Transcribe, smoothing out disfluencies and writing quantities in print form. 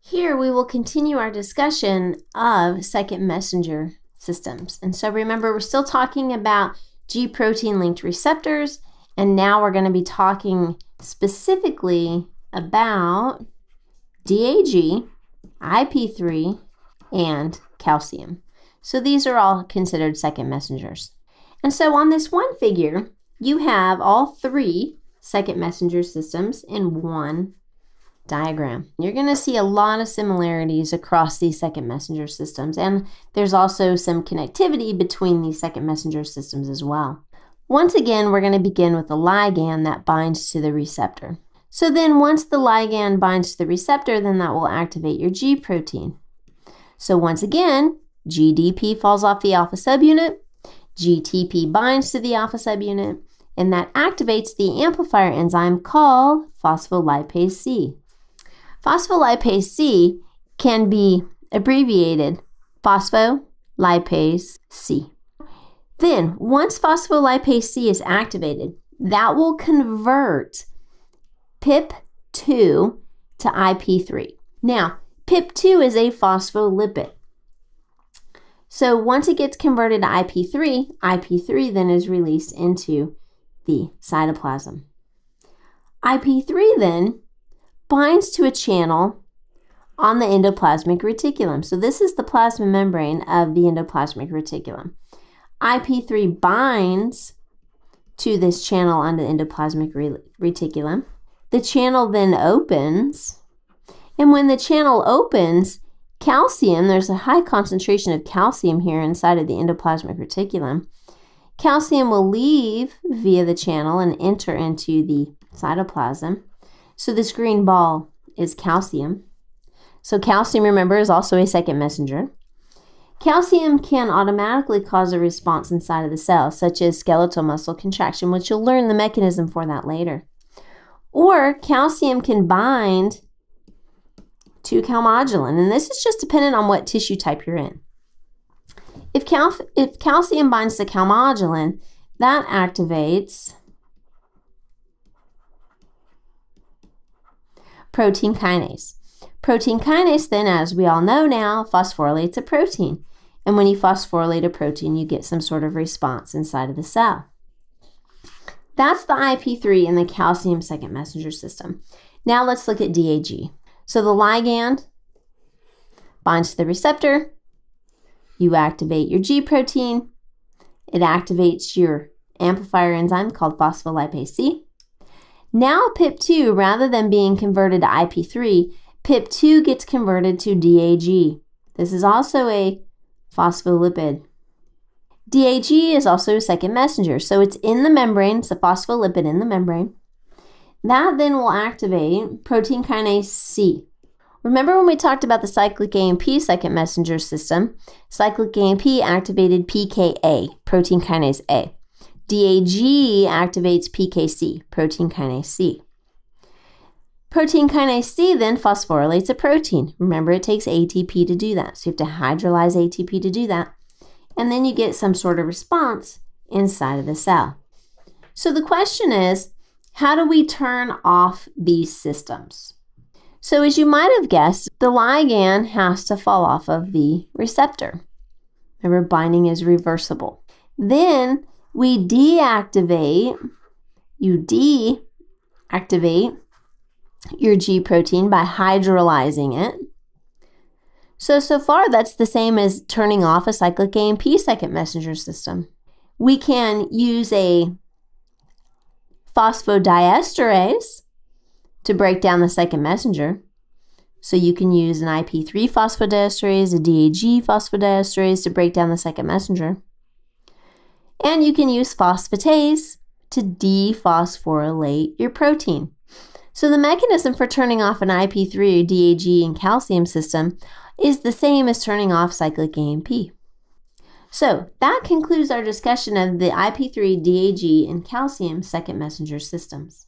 Here we will continue our discussion of second messenger systems. And so remember, we're still talking about G protein linked receptors, and now we're going to be talking specifically about DAG, IP3, and calcium. So these are all considered second messengers. And so on this one figure, you have all three second messenger systems in one diagram. You're going to see a lot of similarities across these second messenger systems, and there's also some connectivity between these second messenger systems as well. Once again, we're going to begin with the ligand that binds to the receptor. So then once the ligand binds to the receptor, then that will activate your G protein. So once again, GDP falls off the alpha subunit, GTP binds to the alpha subunit, and that activates the amplifier enzyme called phospholipase C. Phospholipase C can be abbreviated phospholipase C. Then, once phospholipase C is activated, that will convert PIP2 to IP3. Now, PIP2 is a phospholipid. So once it gets converted to IP3, IP3 then is released into the cytoplasm. IP3 then binds to a channel on the endoplasmic reticulum. So this is the plasma membrane of the endoplasmic reticulum. IP3 binds to this channel on the endoplasmic reticulum. The channel then opens, and when the channel opens, calcium, there's a high concentration of calcium here inside of the endoplasmic reticulum. Calcium will leave via the channel and enter into the cytoplasm. So this green ball is calcium. So calcium, remember, is also a second messenger. Calcium can automatically cause a response inside of the cell, such as skeletal muscle contraction, which you'll learn the mechanism for that later. Or calcium can bind to calmodulin, and this is just dependent on what tissue type you're in. If calcium binds to calmodulin, that activates protein kinase. Protein kinase then, as we all know now, phosphorylates a protein. And when you phosphorylate a protein, you get some sort of response inside of the cell. That's the IP3 in the calcium second messenger system. Now let's look at DAG. So the ligand binds to the receptor. You activate your G protein. It activates your amplifier enzyme called phospholipase C. Now PIP2, rather than being converted to IP3, PIP2 gets converted to DAG. This is also a phospholipid. DAG is also a second messenger, so it's in the membrane, it's a phospholipid in the membrane. That then will activate protein kinase C. Remember when we talked about the cyclic AMP second messenger system? Cyclic AMP activated PKA, protein kinase A. DAG activates PKC, protein kinase C. Protein kinase C then phosphorylates a protein. Remember, it takes ATP to do that, so you have to hydrolyze ATP to do that. And then you get some sort of response inside of the cell. So the question is, how do we turn off these systems? So as you might have guessed, the ligand has to fall off of the receptor. Remember, binding is reversible. Then we deactivate your G protein by hydrolyzing it. So far that's the same as turning off a cyclic AMP second messenger system. We can use a phosphodiesterase to break down the second messenger. So you can use an IP3 phosphodiesterase, a DAG phosphodiesterase to break down the second messenger. And you can use phosphatase to dephosphorylate your protein. So the mechanism for turning off an IP3, DAG, and calcium system is the same as turning off cyclic AMP. So that concludes our discussion of the IP3, DAG, and calcium second messenger systems.